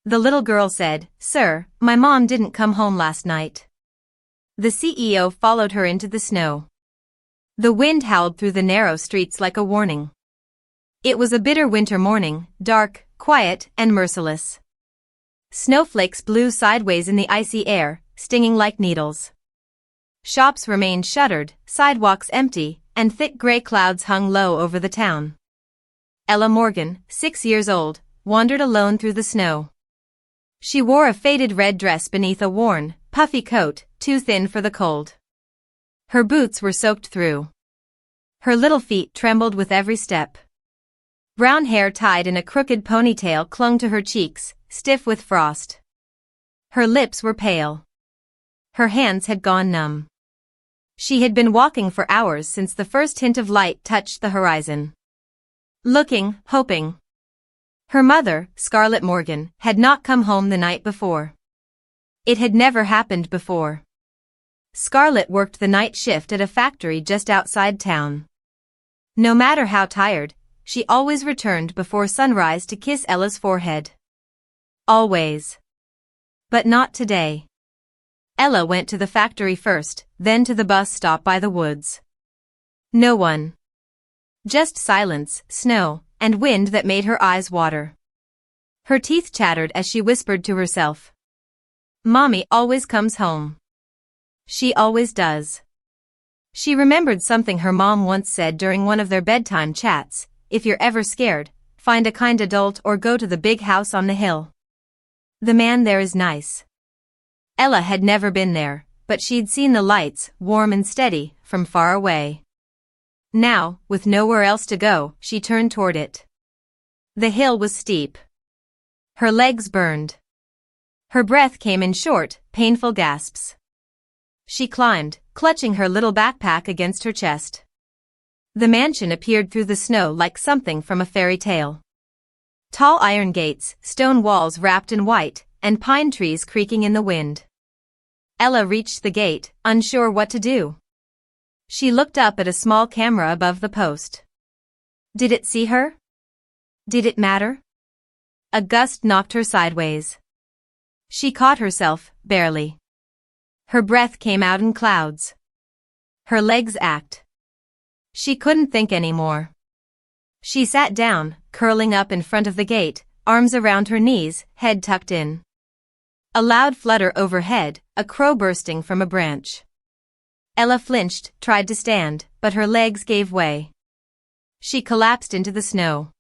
The little girl said, "Sir, my mom didn't come home last night." The CEO followed her into the snow. The wind howled through the narrow streets like a warning. It was a bitter winter morning, dark, quiet, and merciless. Snowflakes blew sideways in the icy air, stinging like needles. Shops remained shuttered, sidewalks empty, and thick gray clouds hung low over the town. Ella Morgan, 6 years old, wandered alone through the snow. She wore a faded red dress beneath a worn, puffy coat, too thin for the cold. Her boots were soaked through. Her little feet trembled with every step. Brown hair tied in a crooked ponytail clung to her cheeks, stiff with frost. Her lips were pale. Her hands had gone numb. She had been walking for hours since the first hint of light touched the horizon. Looking, hoping. Her mother, Scarlett Morgan, had not come home the night before. It had never happened before. Scarlett worked the night shift at a factory just outside town. No matter how tired, she always returned before sunrise to kiss Ella's forehead. Always. But not today. Ella went to the factory first, then to the bus stop by the woods. No one. Just silence, snow, and wind that made her eyes water. Her teeth chattered as she whispered to herself. Mommy always comes home. She always does. She remembered something her mom once said during one of their bedtime chats: if you're ever scared, find a kind adult or go to the big house on the hill. The man there is nice. Ella had never been there, but she'd seen the lights, warm and steady, from far away. Now, with nowhere else to go, she turned toward it. The hill was steep. Her legs burned. Her breath came in short, painful gasps. She climbed, clutching her little backpack against her chest. The mansion appeared through the snow like something from a fairy tale. Tall iron gates, stone walls wrapped in white, and pine trees creaking in the wind. Ella reached the gate, unsure what to do. She looked up at a small camera above the post. Did it see her? Did it matter? A gust knocked her sideways. She caught herself, barely. Her breath came out in clouds. Her legs ached. She couldn't think anymore. She sat down, curling up in front of the gate, arms around her knees, head tucked in. A loud flutter overhead, a crow bursting from a branch. Ella flinched, tried to stand, but her legs gave way. She collapsed into the snow.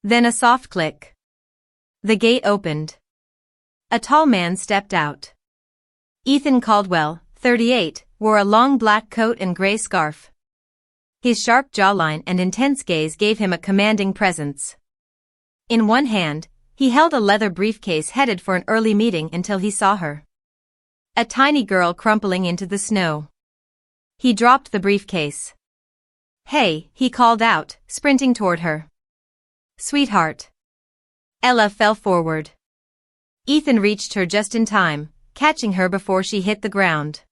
Then a soft click. The gate opened. A tall man stepped out. Ethan Caldwell, 38, wore a long black coat and gray scarf. His sharp jawline and intense gaze gave him a commanding presence. In one hand, he held a leather briefcase headed for an early meeting until he saw her. A tiny girl crumpling into the snow. He dropped the briefcase. Hey, he called out, sprinting toward her. Sweetheart. Ella fell forward. Ethan reached her just in time, catching her before she hit the ground.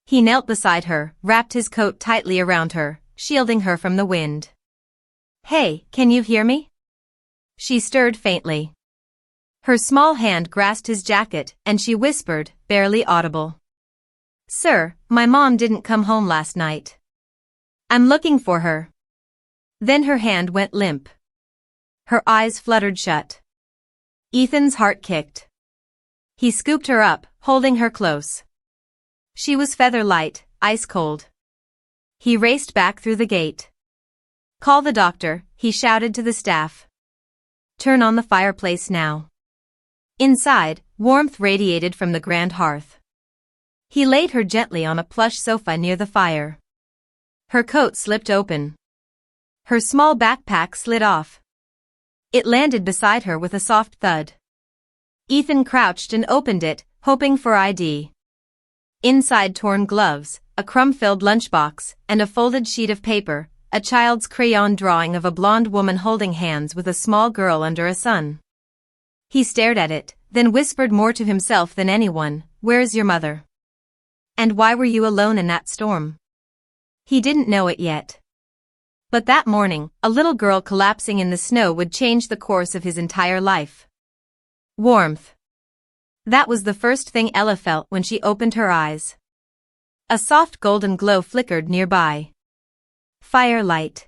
He knelt beside her, wrapped his coat tightly around her, shielding her from the wind. Hey, can you hear me? She stirred faintly. Her small hand grasped his jacket, and she whispered, barely audible. Sir, my mom didn't come home last night. I'm looking for her. Then her hand went limp. Her eyes fluttered shut. Ethan's heart kicked. He scooped her up, holding her close. She was feather light, ice cold. He raced back through the gate. Call the doctor, he shouted to the staff. Turn on the fireplace now. Inside, warmth radiated from the grand hearth. He laid her gently on a plush sofa near the fire. Her coat slipped open. Her small backpack slid off. It landed beside her with a soft thud. Ethan crouched and opened it, hoping for ID. Inside torn gloves, a crumb-filled lunchbox, and a folded sheet of paper, a child's crayon drawing of a blonde woman holding hands with a small girl under a sun. He stared at it, then whispered more to himself than anyone, "Where's your mother? And why were you alone in that storm?" He didn't know it yet. But that morning, a little girl collapsing in the snow would change the course of his entire life. Warmth. That was the first thing Ella felt when she opened her eyes. A soft golden glow flickered nearby. Firelight.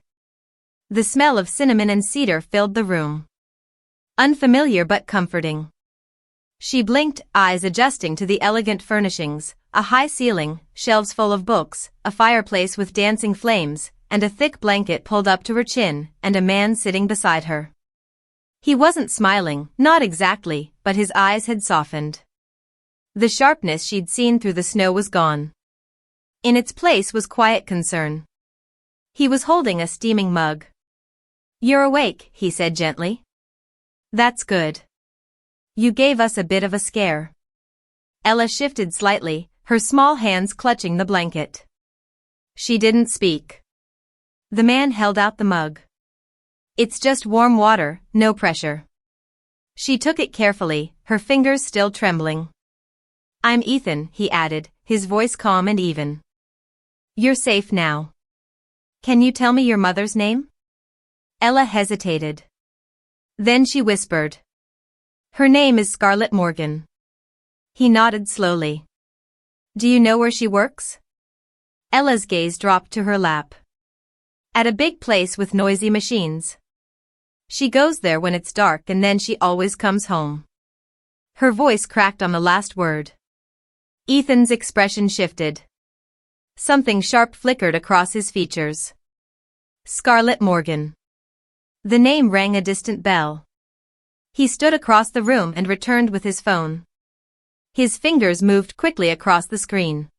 The smell of cinnamon and cedar filled the room. Unfamiliar but comforting. She blinked, eyes adjusting to the elegant furnishings, a high ceiling, shelves full of books, a fireplace with dancing flames, and a thick blanket pulled up to her chin, and a man sitting beside her. He wasn't smiling, not exactly, but his eyes had softened. The sharpness she'd seen through the snow was gone. In its place was quiet concern. He was holding a steaming mug. "You're awake," he said gently. "That's good. You gave us a bit of a scare." Ella shifted slightly, her small hands clutching the blanket. She didn't speak. The man held out the mug. "It's just warm water, no pressure." She took it carefully, her fingers still trembling. "I'm Ethan," he added, his voice calm and even. "You're safe now. Can you tell me your mother's name?" Ella hesitated. Then she whispered. "Her name is Scarlett Morgan." He nodded slowly. "Do you know where she works?" Ella's gaze dropped to her lap. "At a big place with noisy machines. She goes there when it's dark and then she always comes home." Her voice cracked on the last word. Ethan's expression shifted. Something sharp flickered across his features. Scarlett Morgan. The name rang a distant bell. He stood across the room and returned with his phone. His fingers moved quickly across the screen.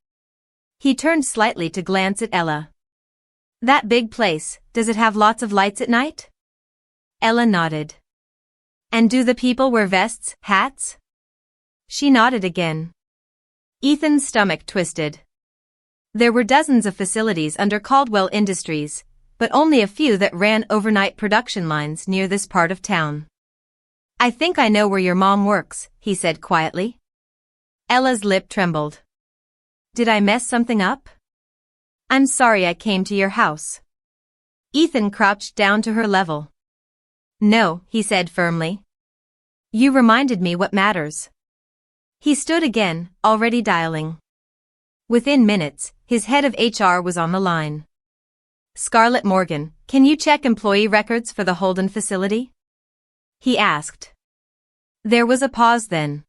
He turned slightly to glance at Ella. "That big place, does it have lots of lights at night?" Ella nodded. "And do the people wear vests, hats?" She nodded again. Ethan's stomach twisted. There were dozens of facilities under Caldwell Industries, but only a few that ran overnight production lines near this part of town. "I think I know where your mom works," he said quietly. Ella's lip trembled. "Did I mess something up? I'm sorry I came to your house." Ethan crouched down to her level. "No," he said firmly. "You reminded me what matters." He stood again, already dialing. Within minutes, his head of HR was on the line. "Scarlett Morgan, can you check employee records for the Holden facility?" he asked. There was a pause then.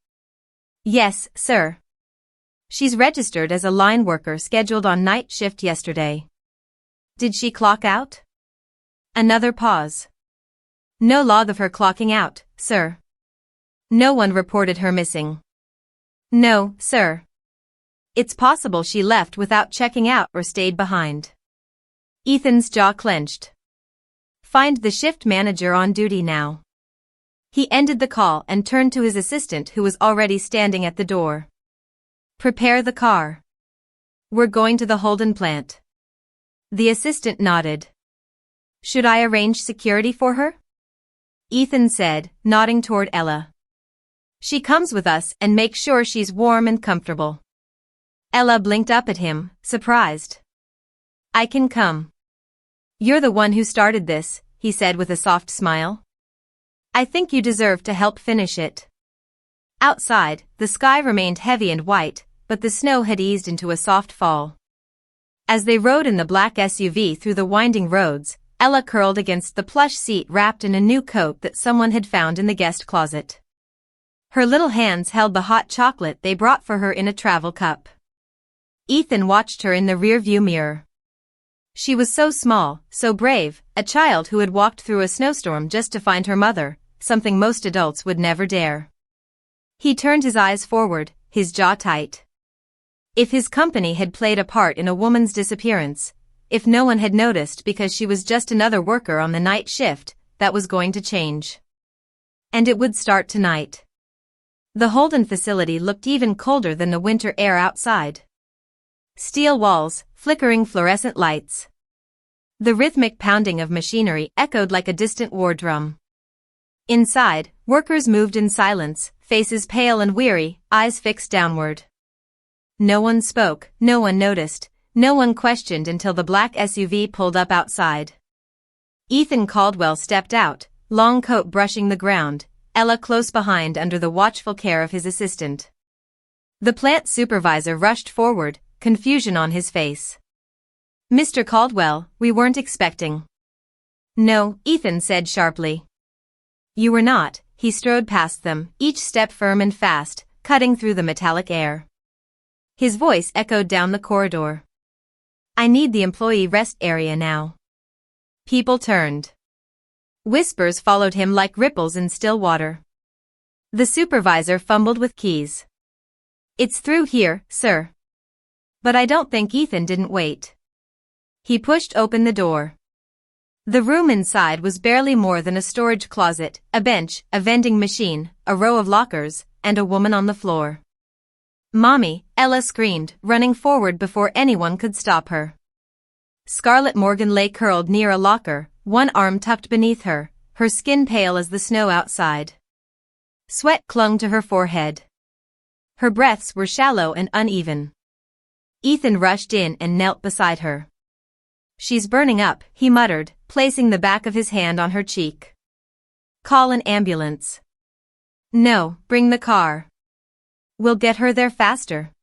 "Yes, sir. She's registered as a line worker scheduled on night shift yesterday." "Did she clock out?" Another pause. "No log of her clocking out, sir." "No one reported her missing." "No, sir." "It's possible she left without checking out or stayed behind." Ethan's jaw clenched. "Find the shift manager on duty now." He ended the call and turned to his assistant who was already standing at the door. "Prepare the car. We're going to the Holden plant." The assistant nodded. "Should I arrange security for her?" Ethan said, nodding toward Ella. "She comes with us and make sure she's warm and comfortable." Ella blinked up at him, surprised. "I can come." "You're the one who started this," he said with a soft smile. "I think you deserve to help finish it." Outside, the sky remained heavy and white, but the snow had eased into a soft fall. As they rode in the black SUV through the winding roads, Ella curled against the plush seat wrapped in a new coat that someone had found in the guest closet. Her little hands held the hot chocolate they brought for her in a travel cup. Ethan watched her in the rear-view mirror. She was so small, so brave, a child who had walked through a snowstorm just to find her mother, something most adults would never dare. He turned his eyes forward, his jaw tight. If his company had played a part in a woman's disappearance, if no one had noticed because she was just another worker on the night shift, that was going to change. And it would start tonight. The Holden facility looked even colder than the winter air outside. Steel walls, flickering fluorescent lights. The rhythmic pounding of machinery echoed like a distant war drum. Inside, workers moved in silence, faces pale and weary, eyes fixed downward. No one spoke, no one noticed, no one questioned until the black SUV pulled up outside. Ethan Caldwell stepped out, long coat brushing the ground, Ella close behind under the watchful care of his assistant. The plant supervisor rushed forward, confusion on his face. "Mr. Caldwell, we weren't expecting." "No," Ethan said sharply. "You were not." He strode past them, each step firm and fast, cutting through the metallic air. His voice echoed down the corridor. "I need the employee rest area now." People turned. Whispers followed him like ripples in still water. The supervisor fumbled with keys. "It's through here, sir." But I don't think Ethan didn't wait. He pushed open the door. The room inside was barely more than a storage closet, a bench, a vending machine, a row of lockers, and a woman on the floor. "Mommy," Ella screamed, running forward before anyone could stop her. Scarlett Morgan lay curled near a locker, one arm tucked beneath her, her skin pale as the snow outside. Sweat clung to her forehead. Her breaths were shallow and uneven. Ethan rushed in and knelt beside her. "She's burning up," he muttered, placing the back of his hand on her cheek. "Call an ambulance." "No, bring the car. We'll get her there faster."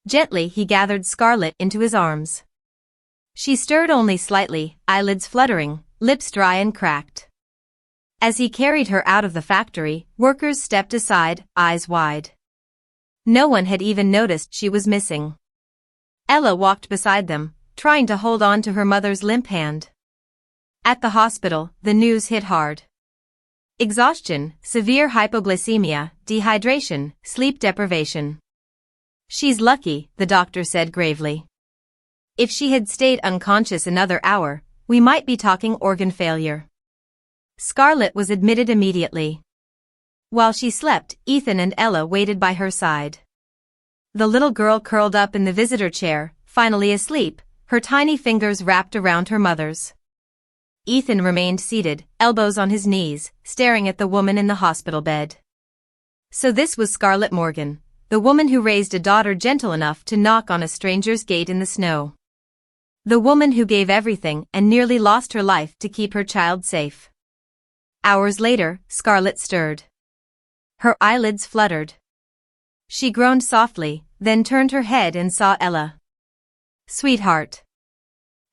Gently he gathered Scarlett into his arms. She stirred only slightly, eyelids fluttering, lips dry and cracked. As he carried her out of the factory, workers stepped aside, eyes wide. No one had even noticed she was missing. Ella walked beside them, trying to hold on to her mother's limp hand. At the hospital, the news hit hard. Exhaustion, severe hypoglycemia, dehydration, sleep deprivation. "She's lucky," the doctor said gravely. "If she had stayed unconscious another hour, we might be talking organ failure." Scarlett was admitted immediately. While she slept, Ethan and Ella waited by her side. The little girl curled up in the visitor chair, finally asleep, her tiny fingers wrapped around her mother's. Ethan remained seated, elbows on his knees, staring at the woman in the hospital bed. So this was Scarlett Morgan, the woman who raised a daughter gentle enough to knock on a stranger's gate in the snow. The woman who gave everything and nearly lost her life to keep her child safe. Hours later, Scarlett stirred. Her eyelids fluttered. She groaned softly, then turned her head and saw Ella. "Sweetheart."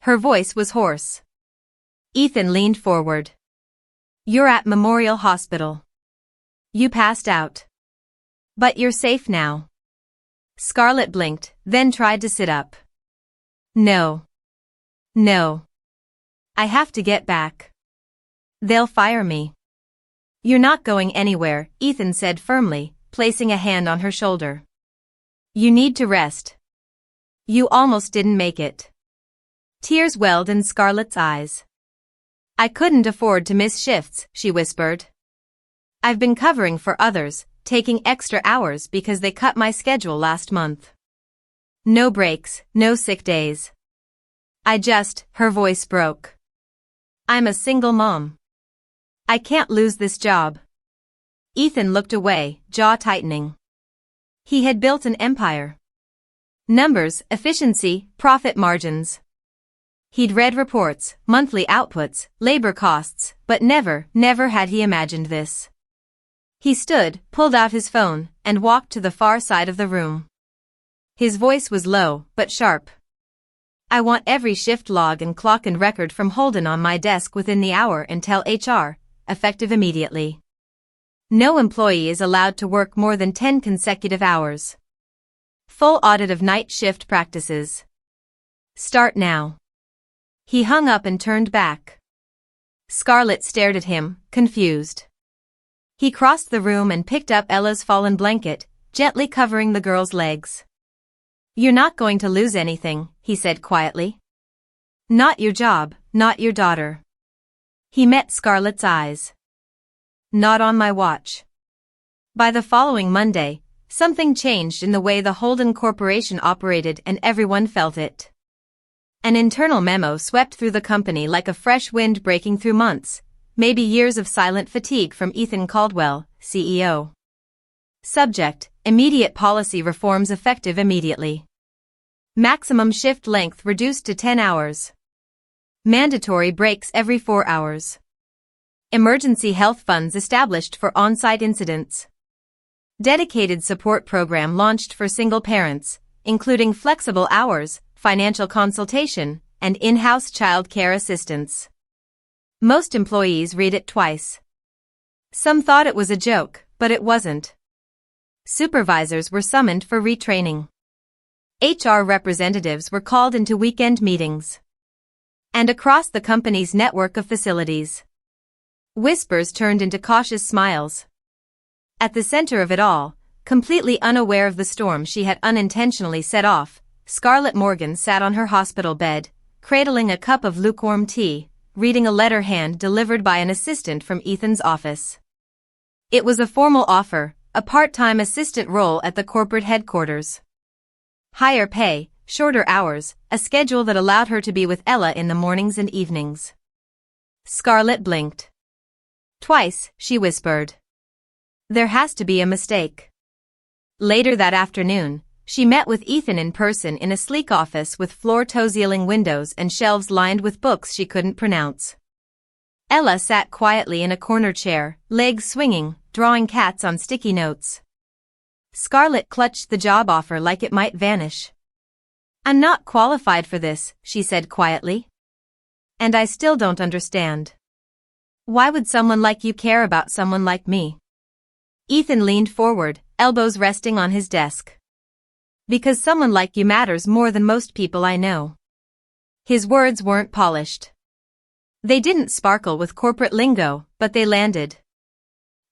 Her voice was hoarse. Ethan leaned forward. "You're at Memorial Hospital. You passed out. But you're safe now." Scarlett blinked, then tried to sit up. No. I have to get back. They'll fire me." "You're not going anywhere," Ethan said firmly, placing a hand on her shoulder. "You need to rest. You almost didn't make it." Tears welled in Scarlett's eyes. "I couldn't afford to miss shifts," she whispered. "I've been covering for others, taking extra hours because they cut my schedule last month. No breaks, no sick days. Her voice broke. "I'm a single mom. I can't lose this job." Ethan looked away, jaw tightening. He had built an empire. Numbers, efficiency, profit margins. He'd read reports, monthly outputs, labor costs, but never had he imagined this. He stood, pulled out his phone, and walked to the far side of the room. His voice was low, but sharp. "I want every shift log and clock and record from Holden on my desk within the hour and tell HR, effective immediately. No employee is allowed to work more than 10 consecutive hours. Full audit of night shift practices. Start now." He hung up and turned back. Scarlett stared at him, confused. He crossed the room and picked up Ella's fallen blanket, gently covering the girl's legs. "You're not going to lose anything," he said quietly. "Not your job, not your daughter." He met Scarlett's eyes. "Not on my watch." By the following Monday, something changed in the way the Holden Corporation operated and everyone felt it. An internal memo swept through the company like a fresh wind breaking through months, maybe years of silent fatigue from Ethan Caldwell, CEO. Subject: immediate policy reforms effective immediately. Maximum shift length reduced to 10 hours. Mandatory breaks every 4 hours. Emergency health funds established for on-site incidents. Dedicated support program launched for single parents, including flexible hours, financial consultation, and in-house child care assistance. Most employees read it twice. Some thought it was a joke, but it wasn't. Supervisors were summoned for retraining. HR representatives were called into weekend meetings. And across the company's network of facilities, whispers turned into cautious smiles. At the center of it all, completely unaware of the storm she had unintentionally set off, Scarlett Morgan sat on her hospital bed, cradling a cup of lukewarm tea, reading a letter hand-delivered by an assistant from Ethan's office. It was a formal offer, a part-time assistant role at the corporate headquarters. Higher pay, shorter hours, a schedule that allowed her to be with Ella in the mornings and evenings. Scarlett blinked. Twice, she whispered. There has to be a mistake. Later that afternoon, she met with Ethan in person in a sleek office with floor-to-ceiling windows and shelves lined with books she couldn't pronounce. Ella sat quietly in a corner chair, legs swinging, drawing cats on sticky notes. Scarlett clutched the job offer like it might vanish. I'm not qualified for this, she said quietly. And I still don't understand. Why would someone like you care about someone like me? Ethan leaned forward, elbows resting on his desk. Because someone like you matters more than most people I know. His words weren't polished. They didn't sparkle with corporate lingo, but they landed.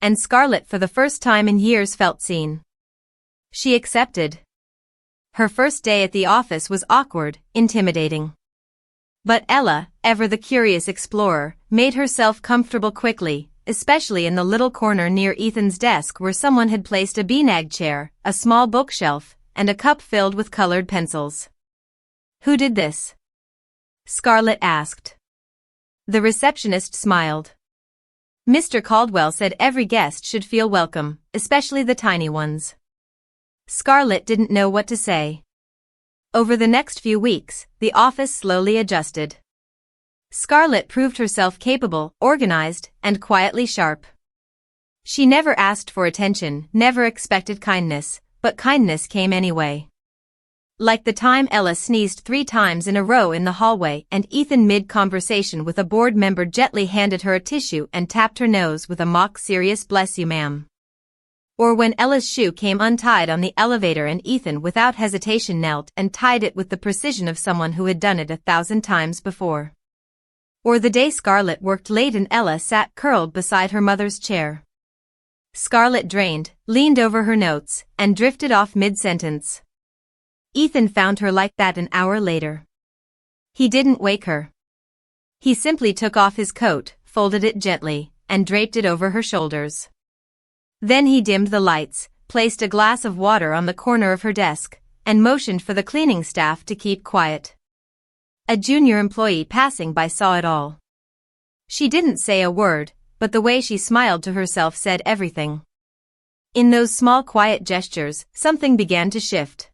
And Scarlett for the first time in years felt seen. She accepted. Her first day at the office was awkward, intimidating. But Ella, ever the curious explorer, made herself comfortable quickly, especially in the little corner near Ethan's desk where someone had placed a beanbag chair, a small bookshelf, and a cup filled with colored pencils. Who did this? Scarlett asked. The receptionist smiled. Mr. Caldwell said every guest should feel welcome, especially the tiny ones. Scarlett didn't know what to say. Over the next few weeks, the office slowly adjusted. Scarlett proved herself capable, organized, and quietly sharp. She never asked for attention, never expected kindness, but kindness came anyway. Like the time Ella sneezed 3 times in a row in the hallway and Ethan mid-conversation with a board member gently handed her a tissue and tapped her nose with a mock serious "bless you ma'am." Or when Ella's shoe came untied on the elevator and Ethan without hesitation knelt and tied it with the precision of someone who had done it 1,000 times before. Or the day Scarlett worked late and Ella sat curled beside her mother's chair. Scarlett drained, leaned over her notes, and drifted off mid-sentence. Ethan found her like that an hour later. He didn't wake her. He simply took off his coat, folded it gently, and draped it over her shoulders. Then he dimmed the lights, placed a glass of water on the corner of her desk, and motioned for the cleaning staff to keep quiet. A junior employee passing by saw it all. She didn't say a word, but the way she smiled to herself said everything. In those small quiet gestures, something began to shift.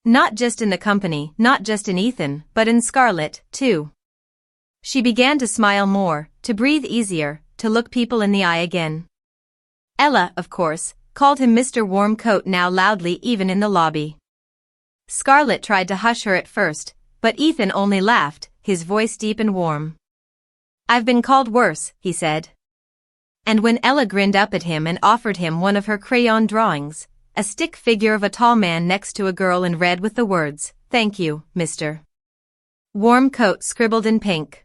Not just in the company, not just in Ethan, but in Scarlett, too. She began to smile more, to breathe easier, to look people in the eye again. Ella, of course, called him Mr. Warm Coat now loudly even in the lobby. Scarlett tried to hush her at first, but Ethan only laughed, his voice deep and warm. I've been called worse, he said. And when Ella grinned up at him and offered him one of her crayon drawings, a stick figure of a tall man next to a girl in red with the words, "Thank you, Mr. Warm Coat" scribbled in pink.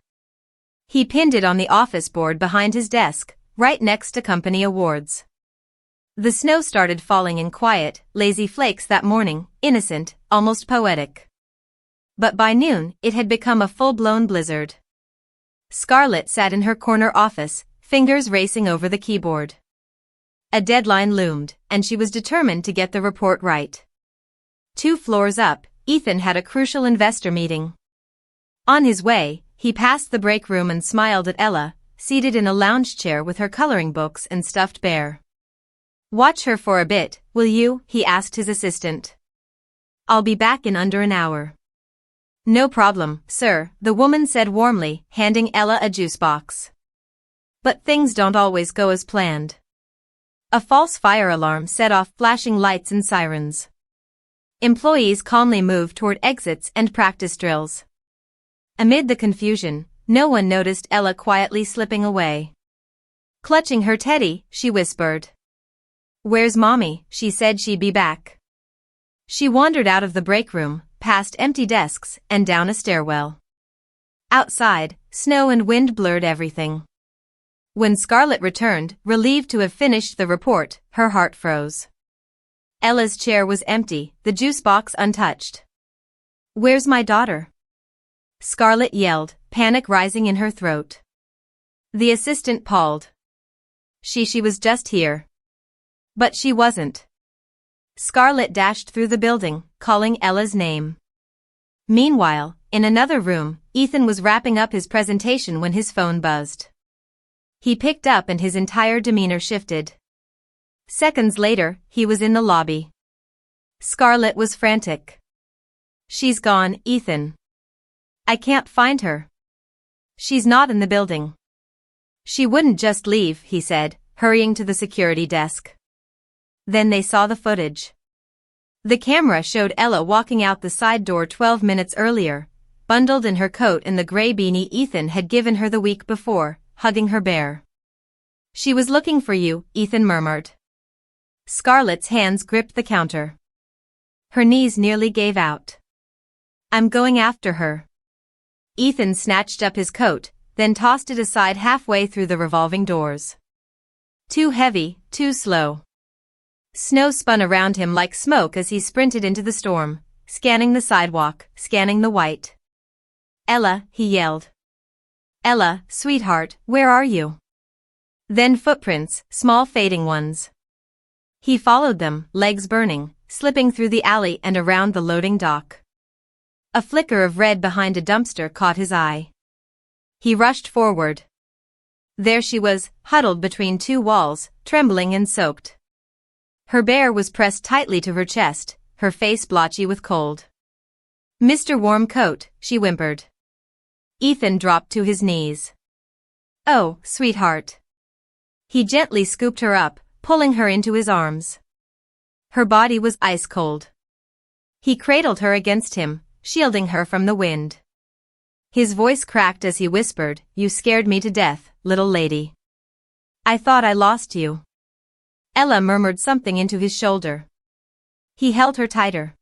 He pinned it on the office board behind his desk, right next to company awards. The snow started falling in quiet, lazy flakes that morning, innocent, almost poetic. But by noon, it had become a full-blown blizzard. Scarlett sat in her corner office, fingers racing over the keyboard. A deadline loomed, and she was determined to get the report right. 2 floors up, Ethan had a crucial investor meeting. On his way, he passed the break room and smiled at Ella, seated in a lounge chair with her coloring books and stuffed bear. Watch her for a bit, will you? He asked his assistant. I'll be back in under an hour. No problem, sir, the woman said warmly, handing Ella a juice box. But things don't always go as planned. A false fire alarm set off flashing lights and sirens. Employees calmly moved toward exits and practice drills. Amid the confusion, no one noticed Ella quietly slipping away. Clutching her teddy, she whispered. "Where's Mommy?" She said she'd be back. She wandered out of the break room, past empty desks, and down a stairwell. Outside, snow and wind blurred everything. When Scarlett returned, relieved to have finished the report, her heart froze. Ella's chair was empty, the juice box untouched. "Where's my daughter?" Scarlett yelled, panic rising in her throat. The assistant pawed. She was just here. But she wasn't. Scarlett dashed through the building, calling Ella's name. Meanwhile, in another room, Ethan was wrapping up his presentation when his phone buzzed. He picked up and his entire demeanor shifted. Seconds later, he was in the lobby. Scarlett was frantic. "She's gone, Ethan. I can't find her. She's not in the building." "She wouldn't just leave," he said, hurrying to the security desk. Then they saw the footage. The camera showed Ella walking out the side door 12 minutes earlier, bundled in her coat and the gray beanie Ethan had given her the week before, hugging her bear. "She was looking for you," Ethan murmured. Scarlett's hands gripped the counter. Her knees nearly gave out. "I'm going after her." Ethan snatched up his coat, then tossed it aside halfway through the revolving doors. Too heavy, too slow. Snow spun around him like smoke as he sprinted into the storm, scanning the sidewalk, scanning the white. "Ella," he yelled. "Ella, sweetheart, where are you?" Then footprints, small fading ones. He followed them, legs burning, slipping through the alley and around the loading dock. A flicker of red behind a dumpster caught his eye. He rushed forward. There she was, huddled between two walls, trembling and soaked. Her bear was pressed tightly to her chest, her face blotchy with cold. "Mr. Warm Coat," she whimpered. Ethan dropped to his knees. "Oh, sweetheart." He gently scooped her up, pulling her into his arms. Her body was ice cold. He cradled her against him, shielding her from the wind. His voice cracked as he whispered, "You scared me to death, little lady. I thought I lost you." Ella murmured something into his shoulder. He held her tighter.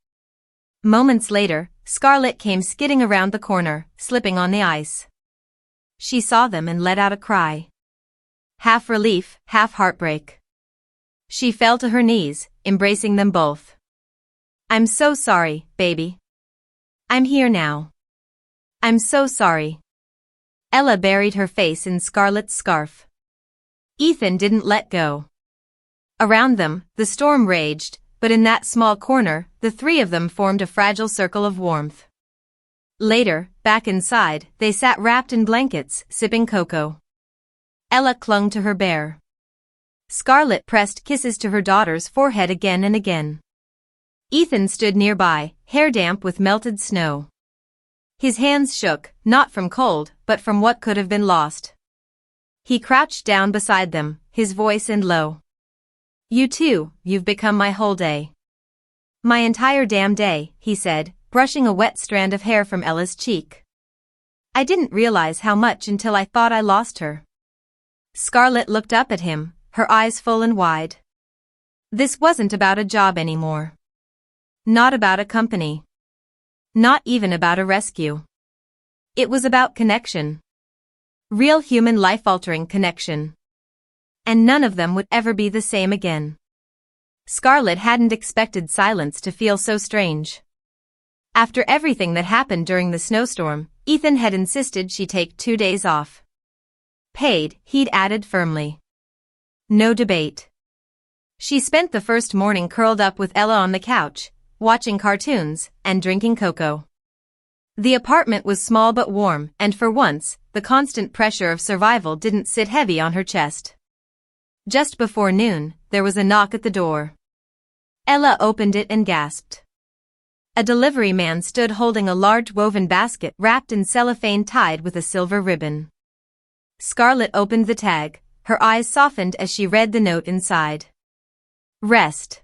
Moments later, Scarlett came skidding around the corner, slipping on the ice. She saw them and let out a cry. Half relief, half heartbreak. She fell to her knees, embracing them both. "I'm so sorry, baby. I'm here now. I'm so sorry." Ella buried her face in Scarlett's scarf. Ethan didn't let go. Around them, the storm raged, but in that small corner, the three of them formed a fragile circle of warmth. Later, back inside, they sat wrapped in blankets, sipping cocoa. Ella clung to her bear. Scarlett pressed kisses to her daughter's forehead again and again. Ethan stood nearby, hair damp with melted snow. His hands shook, not from cold, but from what could have been lost. He crouched down beside them, his voice and low. "You too, you've become my whole day. My entire damn day," he said, brushing a wet strand of hair from Ella's cheek. "I didn't realize how much until I thought I lost her." Scarlett looked up at him, her eyes full and wide. This wasn't about a job anymore. Not about a company. Not even about a rescue. It was about connection. Real human life-altering connection. And none of them would ever be the same again. Scarlett hadn't expected silence to feel so strange. After everything that happened during the snowstorm, Ethan had insisted she take 2 days off. Paid, he'd added firmly. No debate. She spent the first morning curled up with Ella on the couch, watching cartoons and drinking cocoa. The apartment was small but warm, and for once, the constant pressure of survival didn't sit heavy on her chest. Just before noon, there was a knock at the door. Ella opened it and gasped. A delivery man stood holding a large woven basket wrapped in cellophane tied with a silver ribbon. Scarlett opened the tag, her eyes softened as she read the note inside. Rest.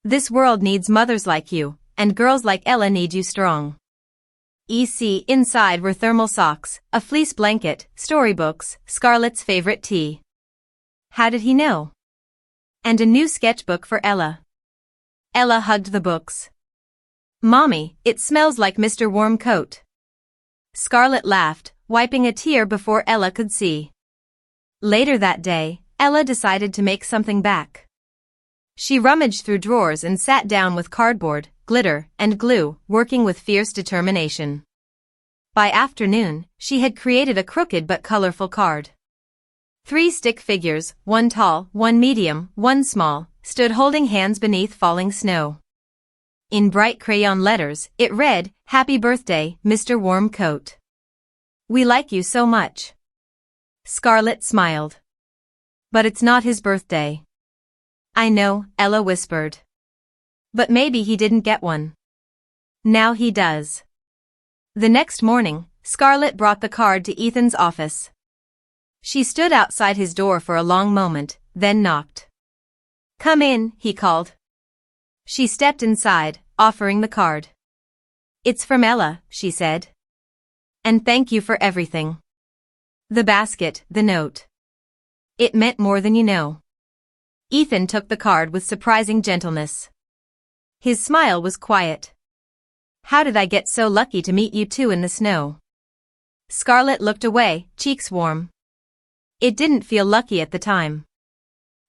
This world needs mothers like you, and girls like Ella need you strong. Inside were thermal socks, a fleece blanket, storybooks, Scarlett's favorite tea. How did he know? And a new sketchbook for Ella. Ella hugged the books. Mommy, it smells like Mr. Warm Coat. Scarlett laughed, wiping a tear before Ella could see. Later that day, Ella decided to make something back. She rummaged through drawers and sat down with cardboard, glitter, and glue, working with fierce determination. By afternoon, she had created a crooked but colorful card. 3 stick figures, one tall, one medium, one small, stood holding hands beneath falling snow. In bright crayon letters, it read, "Happy birthday, Mr. Warm Coat. We like you so much." Scarlett smiled. But it's not his birthday. I know, Ella whispered. But maybe he didn't get one. Now he does. The next morning, Scarlett brought the card to Ethan's office. She stood outside his door for a long moment, then knocked. Come in, he called. She stepped inside, offering the card. It's from Ella, she said. And thank you for everything. The basket, the note. It meant more than you know. Ethan took the card with surprising gentleness. His smile was quiet. How did I get so lucky to meet you two in the snow? Scarlett looked away, cheeks warm. It didn't feel lucky at the time.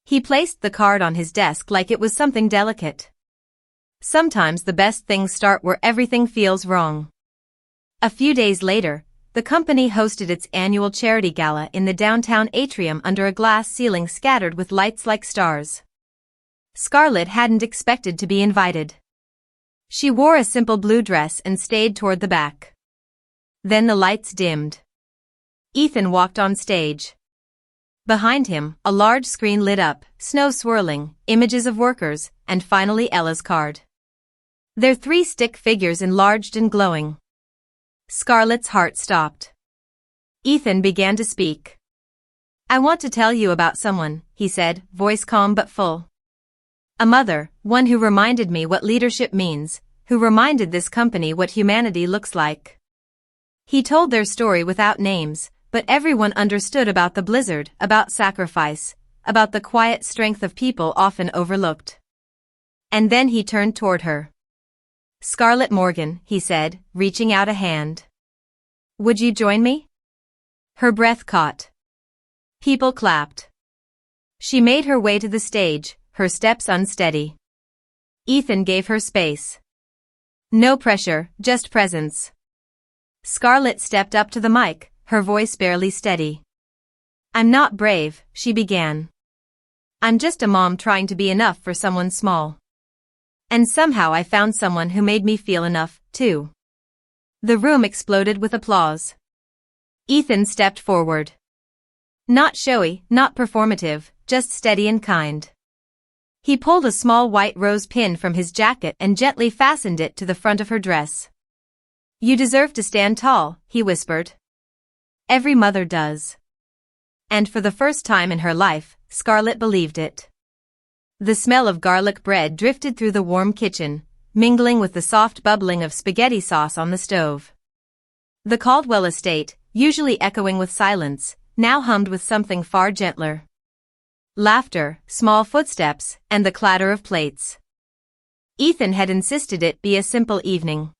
He placed the card on his desk like it was something delicate. Sometimes the best things start where everything feels wrong. A few days later, the company hosted its annual charity gala in the downtown atrium under a glass ceiling scattered with lights like stars. Scarlett hadn't expected to be invited. She wore a simple blue dress and stayed toward the back. Then the lights dimmed. Ethan walked on stage. Behind him, a large screen lit up, snow swirling, images of workers, and finally Ella's card. Their 3 stick figures enlarged and glowing. Scarlett's heart stopped. Ethan began to speak. I want to tell you about someone, he said, voice calm but full. A mother, one who reminded me what leadership means, who reminded this company what humanity looks like. He told their story without names, but everyone understood about the blizzard, about sacrifice, about the quiet strength of people often overlooked. And then he turned toward her. Scarlett Morgan, he said, reaching out a hand. Would you join me? Her breath caught. People clapped. She made her way to the stage, her steps unsteady. Ethan gave her space. No pressure, just presence. Scarlett stepped up to the mic, her voice barely steady. I'm not brave, she began. I'm just a mom trying to be enough for someone small. And somehow I found someone who made me feel enough, too. The room exploded with applause. Ethan stepped forward. Not showy, not performative, just steady and kind. He pulled a small white rose pin from his jacket and gently fastened it to the front of her dress. You deserve to stand tall, he whispered. Every mother does. And for the first time in her life, Scarlett believed it. The smell of garlic bread drifted through the warm kitchen, mingling with the soft bubbling of spaghetti sauce on the stove. The Caldwell estate, usually echoing with silence, now hummed with something far gentler. Laughter, small footsteps, and the clatter of plates. Ethan had insisted it be a simple evening.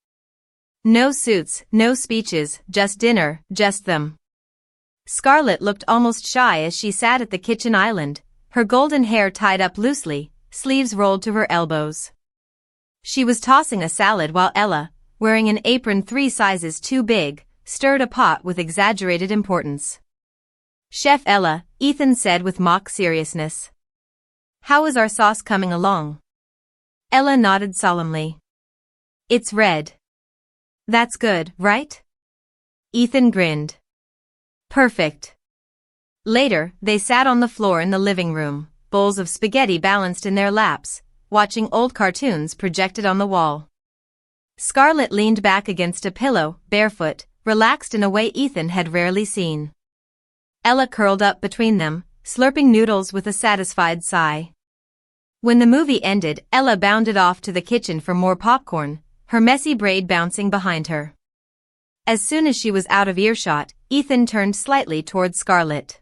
No suits, no speeches, just dinner, just them. Scarlett looked almost shy as she sat at the kitchen island, her golden hair tied up loosely, sleeves rolled to her elbows. She was tossing a salad while Ella, wearing an apron 3 sizes too big, stirred a pot with exaggerated importance. Chef Ella, Ethan said with mock seriousness. How is our sauce coming along? Ella nodded solemnly. It's red. That's good, right? Ethan grinned. Perfect. Later, they sat on the floor in the living room, bowls of spaghetti balanced in their laps, watching old cartoons projected on the wall. Scarlett leaned back against a pillow, barefoot, relaxed in a way Ethan had rarely seen. Ella curled up between them, slurping noodles with a satisfied sigh. When the movie ended, Ella bounded off to the kitchen for more popcorn, her messy braid bouncing behind her. As soon as she was out of earshot, Ethan turned slightly toward Scarlett.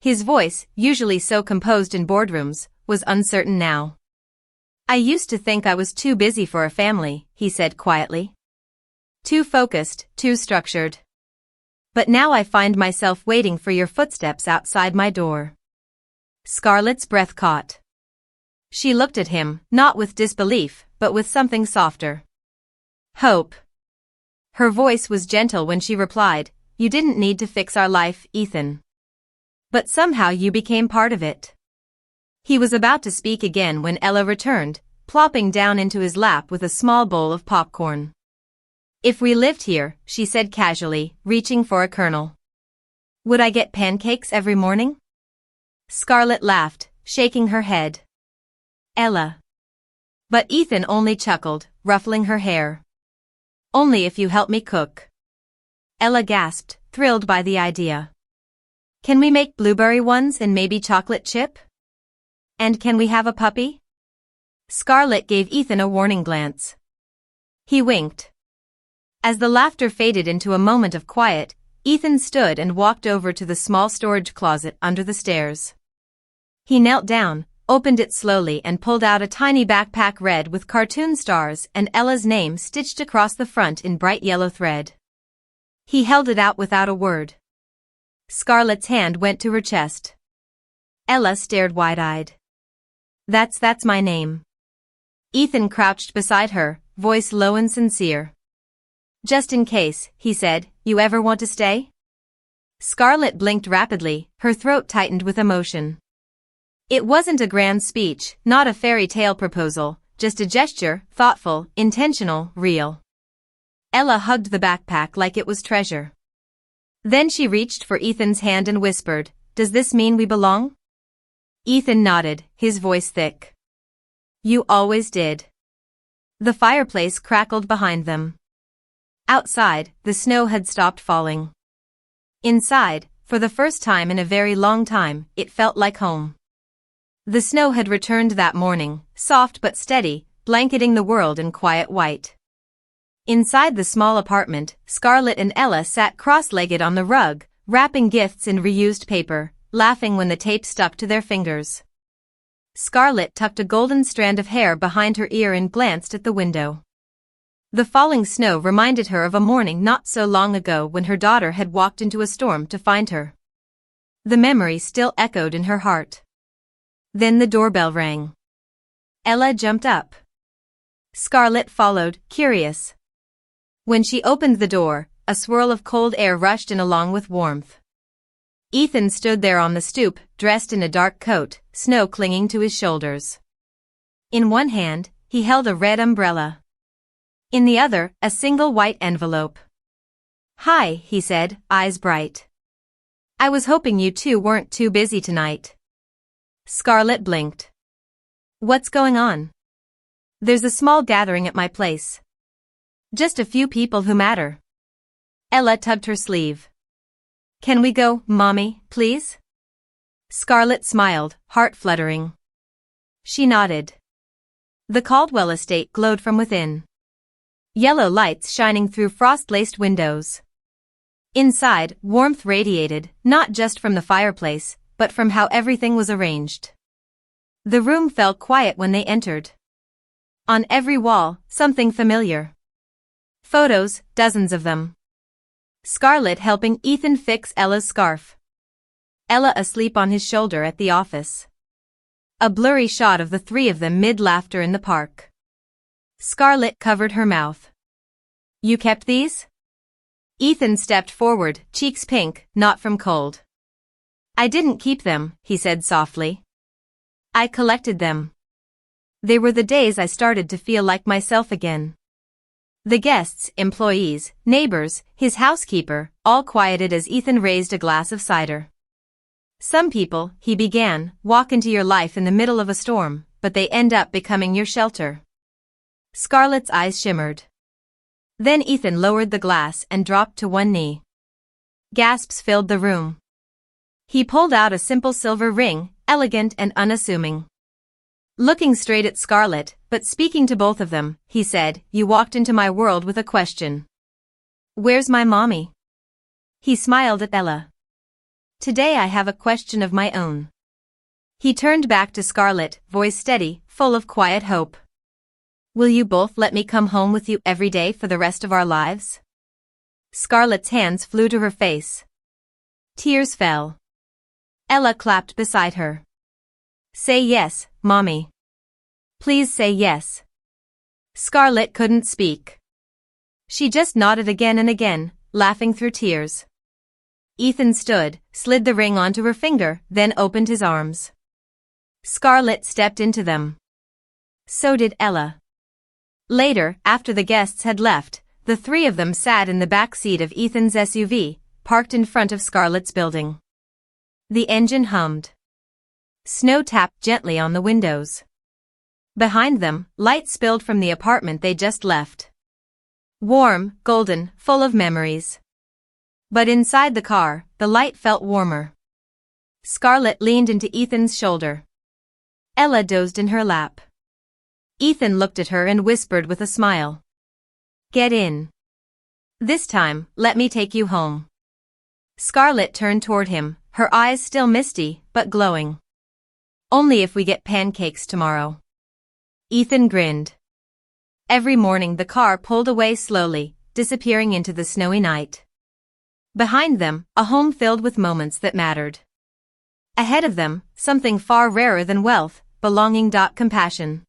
His voice, usually so composed in boardrooms, was uncertain now. "I used to think I was too busy for a family," he said quietly. "Too focused, too structured. But now I find myself waiting for your footsteps outside my door." Scarlett's breath caught. She looked at him, not with disbelief, but with something softer. "Hope." Her voice was gentle when she replied, "You didn't need to fix our life, Ethan. But somehow you became part of it." He was about to speak again when Ella returned, plopping down into his lap with a small bowl of popcorn. "If we lived here," she said casually, reaching for a kernel, "would I get pancakes every morning?" Scarlett laughed, shaking her head. "Ella." But Ethan only chuckled, ruffling her hair. "Only if you help me cook." Ella gasped, thrilled by the idea. "Can we make blueberry ones and maybe chocolate chip? And can we have a puppy?" Scarlett gave Ethan a warning glance. He winked. As the laughter faded into a moment of quiet, Ethan stood and walked over to the small storage closet under the stairs. He knelt down, opened it slowly and pulled out a tiny backpack red with cartoon stars and Ella's name stitched across the front in bright yellow thread. He held it out without a word. Scarlett's hand went to her chest. Ella stared wide-eyed. That's my name." Ethan crouched beside her, voice low and sincere. "Just in case," he said, "you ever want to stay?" Scarlett blinked rapidly, her throat tightened with emotion. It wasn't a grand speech, not a fairy tale proposal, just a gesture, thoughtful, intentional, real. Ella hugged the backpack like it was treasure. Then she reached for Ethan's hand and whispered, "Does this mean we belong?" Ethan nodded, his voice thick. "You always did." The fireplace crackled behind them. Outside, the snow had stopped falling. Inside, for the first time in a very long time, it felt like home. The snow had returned that morning, soft but steady, blanketing the world in quiet white. Inside the small apartment, Scarlett and Ella sat cross-legged on the rug, wrapping gifts in reused paper, laughing when the tape stuck to their fingers. Scarlett tucked a golden strand of hair behind her ear and glanced at the window. The falling snow reminded her of a morning not so long ago when her daughter had walked into a storm to find her. The memory still echoed in her heart. Then the doorbell rang. Ella jumped up. Scarlett followed, curious. When she opened the door, a swirl of cold air rushed in along with warmth. Ethan stood there on the stoop, dressed in a dark coat, snow clinging to his shoulders. In one hand, he held a red umbrella. In the other, a single white envelope. "Hi," he said, eyes bright. "I was hoping you two weren't too busy tonight." Scarlett blinked. "What's going on?" "There's a small gathering at my place. Just a few people who matter." Ella tugged her sleeve. "Can we go, Mommy, please?" Scarlett smiled, heart fluttering. She nodded. The Caldwell estate glowed from within. Yellow lights shining through frost-laced windows. Inside, warmth radiated, not just from the fireplace, but from how everything was arranged. The room felt quiet when they entered. On every wall, something familiar. Photos, dozens of them. Scarlett helping Ethan fix Ella's scarf. Ella asleep on his shoulder at the office. A blurry shot of the three of them mid-laughter in the park. Scarlett covered her mouth. "You kept these?" Ethan stepped forward, cheeks pink, not from cold. "I didn't keep them," he said softly. "I collected them. They were the days I started to feel like myself again." The guests, employees, neighbors, his housekeeper, all quieted as Ethan raised a glass of cider. "Some people," he began, "walk into your life in the middle of a storm, but they end up becoming your shelter." Scarlett's eyes shimmered. Then Ethan lowered the glass and dropped to one knee. Gasps filled the room. He pulled out a simple silver ring, elegant and unassuming. Looking straight at Scarlett, but speaking to both of them, he said, "You walked into my world with a question. Where's my mommy?" He smiled at Ella. "Today I have a question of my own." He turned back to Scarlett, voice steady, full of quiet hope. "Will you both let me come home with you every day for the rest of our lives?" Scarlett's hands flew to her face. Tears fell. Ella clapped beside her. "Say yes, Mommy. Please say yes." Scarlett couldn't speak. She just nodded again and again, laughing through tears. Ethan stood, slid the ring onto her finger, then opened his arms. Scarlett stepped into them. So did Ella. Later, after the guests had left, the three of them sat in the back seat of Ethan's SUV, parked in front of Scarlett's building. The engine hummed. Snow tapped gently on the windows. Behind them, light spilled from the apartment they just left. Warm, golden, full of memories. But inside the car, the light felt warmer. Scarlett leaned into Ethan's shoulder. Ella dozed in her lap. Ethan looked at her and whispered with a smile. "Get in. This time, let me take you home." Scarlett turned toward him, her eyes still misty, but glowing. "Only if we get pancakes tomorrow." Ethan grinned. Every morning the car pulled away slowly, disappearing into the snowy night. Behind them, a home filled with moments that mattered. Ahead of them, something far rarer than wealth, belonging. Compassion.